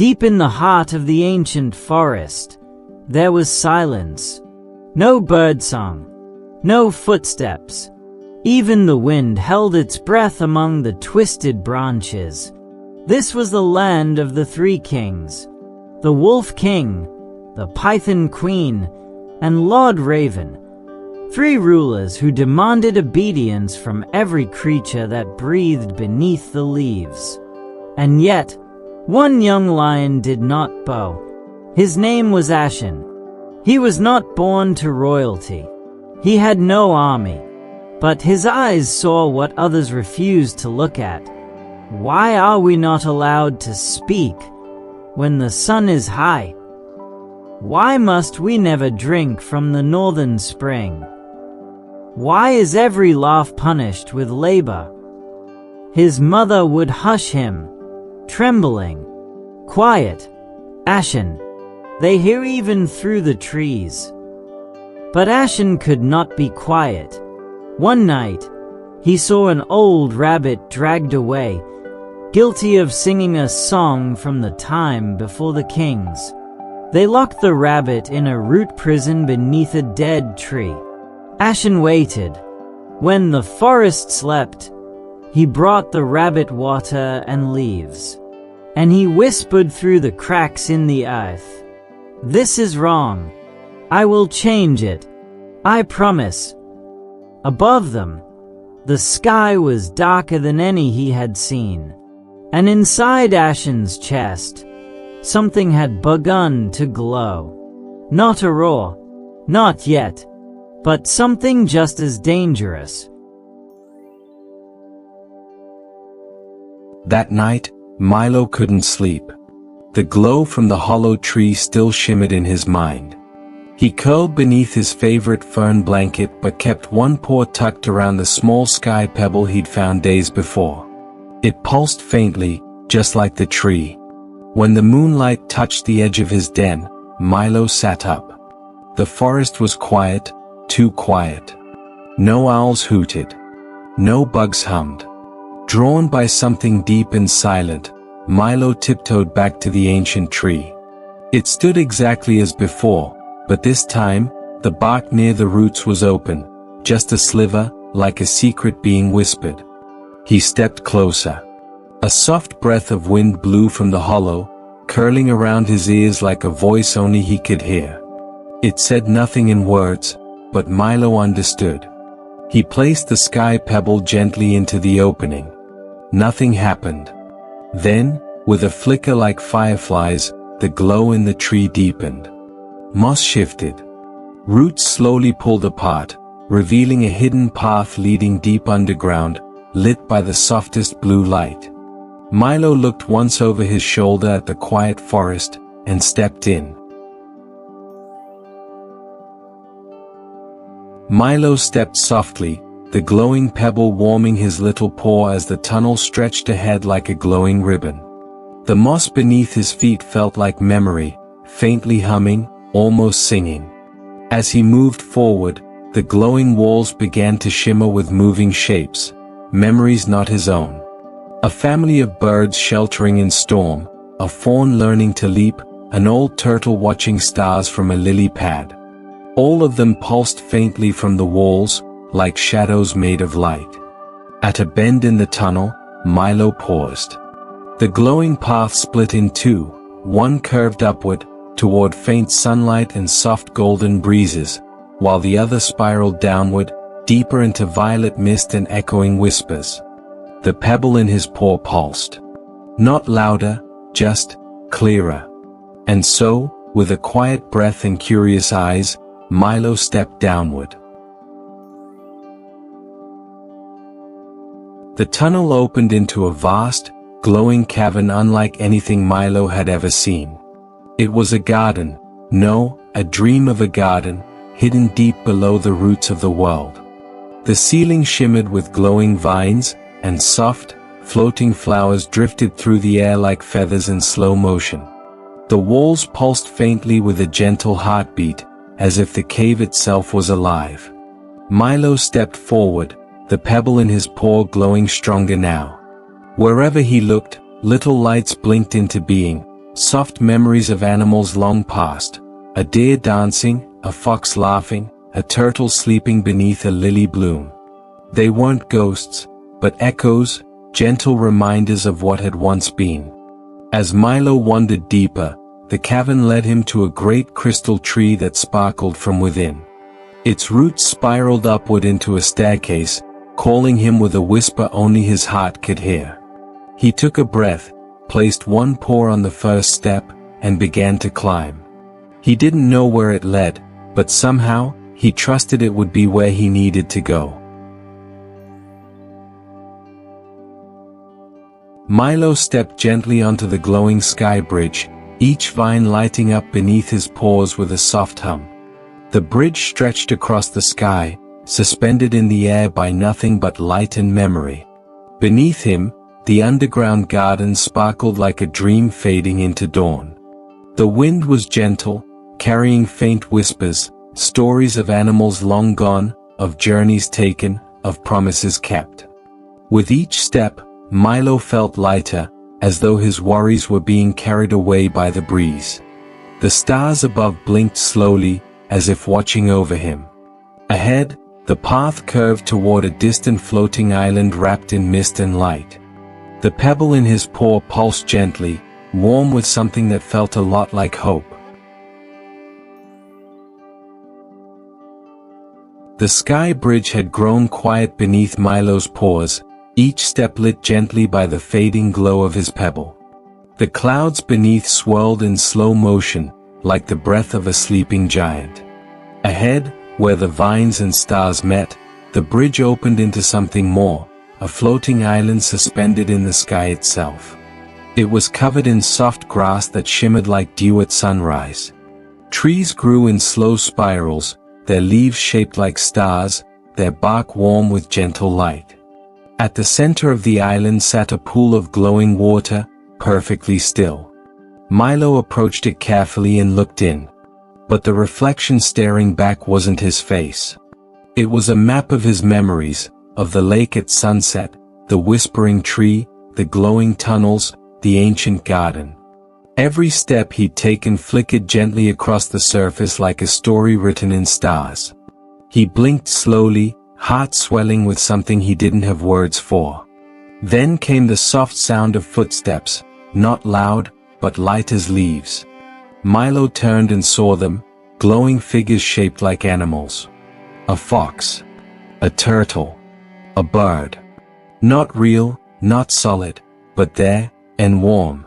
Deep in the heart of the ancient forest, there was silence. No birdsong, no footsteps. Even the wind held its breath among the twisted branches. This was the land of the three kings, the Wolf King, the Python Queen, and Lord Raven, three rulers who demanded obedience from every creature that breathed beneath the leaves. And yet, one young lion did not bow. His name was Ashen. He was not born to royalty. He had no army, but his eyes saw what others refused to look at. Why are we not allowed to speak when the sun is high? Why must we never drink from the northern spring? Why is every laugh punished with labor? His mother would hush him, trembling. Quiet, Ashen. They hear even through the trees. But Ashen could not be quiet. One night, he saw an old rabbit dragged away, guilty of singing a song from the time before the kings. They locked the rabbit in a root prison beneath a dead tree. Ashen waited. When the forest slept, he brought the rabbit water and leaves. And he whispered through the cracks in the earth, "This is wrong. I will change it. I promise." Above them, the sky was darker than any he had seen. And inside Ashen's chest, something had begun to glow. Not a roar, not yet, but something just as dangerous. That night, Milo couldn't sleep. The glow from the hollow tree still shimmered in his mind. He curled beneath his favorite fern blanket but kept one paw tucked around the small sky pebble he'd found days before. It pulsed faintly, just like the tree. When the moonlight touched the edge of his den, Milo sat up. The forest was quiet, too quiet. No owls hooted. No bugs hummed. Drawn by something deep and silent, Milo tiptoed back to the ancient tree. It stood exactly as before, but this time, the bark near the roots was open, just a sliver, like a secret being whispered. He stepped closer. A soft breath of wind blew from the hollow, curling around his ears like a voice only he could hear. It said nothing in words, but Milo understood. He placed the sky pebble gently into the opening. Nothing happened. Then, with a flicker like fireflies, the glow in the tree deepened. Moss shifted. Roots slowly pulled apart, revealing a hidden path leading deep underground, lit by the softest blue light. Milo looked once over his shoulder at the quiet forest, and stepped in. Milo stepped softly, the glowing pebble warming his little paw as the tunnel stretched ahead like a glowing ribbon. The moss beneath his feet felt like memory, faintly humming, almost singing. As he moved forward, the glowing walls began to shimmer with moving shapes, memories not his own. A family of birds sheltering in storm, a fawn learning to leap, an old turtle watching stars from a lily pad. All of them pulsed faintly from the walls, like shadows made of light. At a bend in the tunnel, Milo paused. The glowing path split in two, one curved upward, toward faint sunlight and soft golden breezes, while the other spiraled downward, deeper into violet mist and echoing whispers. The pebble in his paw pulsed. Not louder, just clearer. And so, with a quiet breath and curious eyes, Milo stepped downward. The tunnel opened into a vast, glowing cavern unlike anything Milo had ever seen. It was a garden, no, a dream of a garden, hidden deep below the roots of the world. The ceiling shimmered with glowing vines, and soft, floating flowers drifted through the air like feathers in slow motion. The walls pulsed faintly with a gentle heartbeat, as if the cave itself was alive. Milo stepped forward, the pebble in his paw glowing stronger now. Wherever he looked, little lights blinked into being, soft memories of animals long past, a deer dancing, a fox laughing, a turtle sleeping beneath a lily bloom. They weren't ghosts, but echoes, gentle reminders of what had once been. As Milo wandered deeper, the cavern led him to a great crystal tree that sparkled from within. Its roots spiraled upward into a staircase, calling him with a whisper only his heart could hear. He took a breath, placed one paw on the first step, and began to climb. He didn't know where it led, but somehow, he trusted it would be where he needed to go. Milo stepped gently onto the glowing sky bridge, each vine lighting up beneath his paws with a soft hum. The bridge stretched across the sky, suspended in the air by nothing but light and memory. Beneath him, the underground garden sparkled like a dream fading into dawn. The wind was gentle, carrying faint whispers, stories of animals long gone, of journeys taken, of promises kept. With each step, Milo felt lighter, as though his worries were being carried away by the breeze. The stars above blinked slowly, as if watching over him. Ahead, the path curved toward a distant floating island wrapped in mist and light. The pebble in his paw pulsed gently, warm with something that felt a lot like hope. The sky bridge had grown quiet beneath Milo's paws, each step lit gently by the fading glow of his pebble. The clouds beneath swirled in slow motion, like the breath of a sleeping giant. Ahead, where the vines and stars met, the bridge opened into something more, a floating island suspended in the sky itself. It was covered in soft grass that shimmered like dew at sunrise. Trees grew in slow spirals, their leaves shaped like stars, their bark warm with gentle light. At the center of the island sat a pool of glowing water, perfectly still. Milo approached it carefully and looked in. But the reflection staring back wasn't his face. It was a map of his memories, of the lake at sunset, the whispering tree, the glowing tunnels, the ancient garden. Every step he'd taken flickered gently across the surface like a story written in stars. He blinked slowly, heart swelling with something he didn't have words for. Then came the soft sound of footsteps, not loud, but light as leaves. Milo turned and saw them, glowing figures shaped like animals. A fox. A turtle. A bird. Not real, not solid, but there, and warm.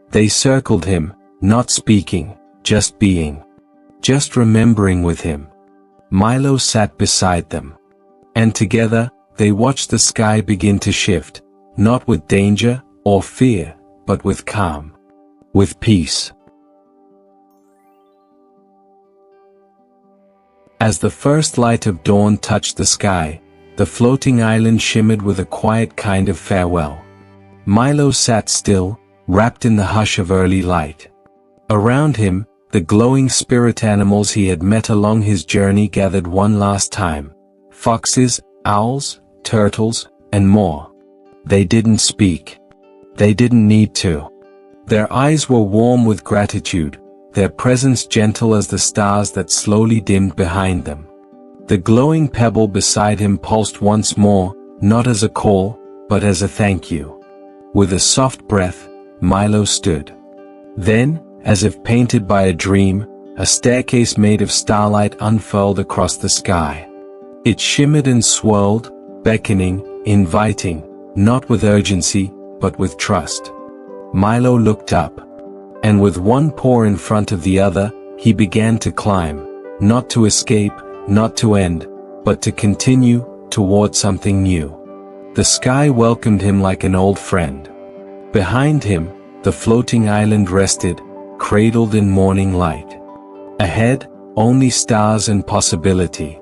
They circled him, not speaking, just being. Just remembering with him. Milo sat beside them. And together, they watched the sky begin to shift, not with danger or fear, but with calm. With peace. As the first light of dawn touched the sky, the floating island shimmered with a quiet kind of farewell. Milo sat still, wrapped in the hush of early light. Around him, the glowing spirit animals he had met along his journey gathered one last time. Foxes, owls, turtles, and more. They didn't speak. They didn't need to. Their eyes were warm with gratitude, their presence gentle as the stars that slowly dimmed behind them. The glowing pebble beside him pulsed once more, not as a call, but as a thank you. With a soft breath, Milo stood. Then, as if painted by a dream, a staircase made of starlight unfurled across the sky. It shimmered and swirled, beckoning, inviting, not with urgency, but with trust. Milo looked up. And with one paw in front of the other, he began to climb, not to escape, not to end, but to continue, toward something new. The sky welcomed him like an old friend. Behind him, the floating island rested, cradled in morning light. Ahead, only stars and possibility.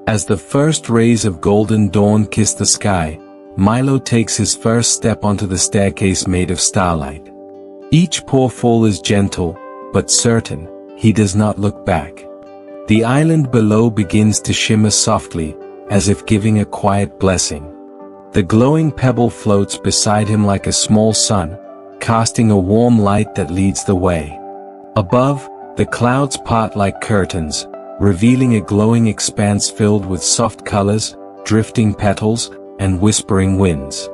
As the first rays of golden dawn kissed the sky, Milo takes his first step onto the staircase made of starlight. Each pawful is gentle, but certain, he does not look back. The island below begins to shimmer softly, as if giving a quiet blessing. The glowing pebble floats beside him like a small sun, casting a warm light that leads the way. Above, the clouds part like curtains, revealing a glowing expanse filled with soft colors, drifting petals, and whispering winds.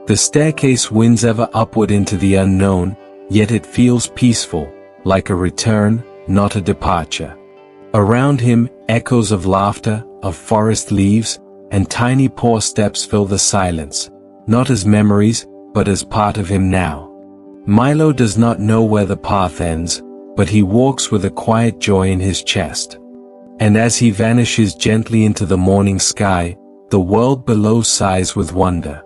The staircase winds ever upward into the unknown, yet it feels peaceful, like a return, not a departure. Around him, echoes of laughter, of forest leaves, and tiny paw steps fill the silence, not as memories, but as part of him now. Milo does not know where the path ends, but he walks with a quiet joy in his chest. And as he vanishes gently into the morning sky, the world below sighs with wonder.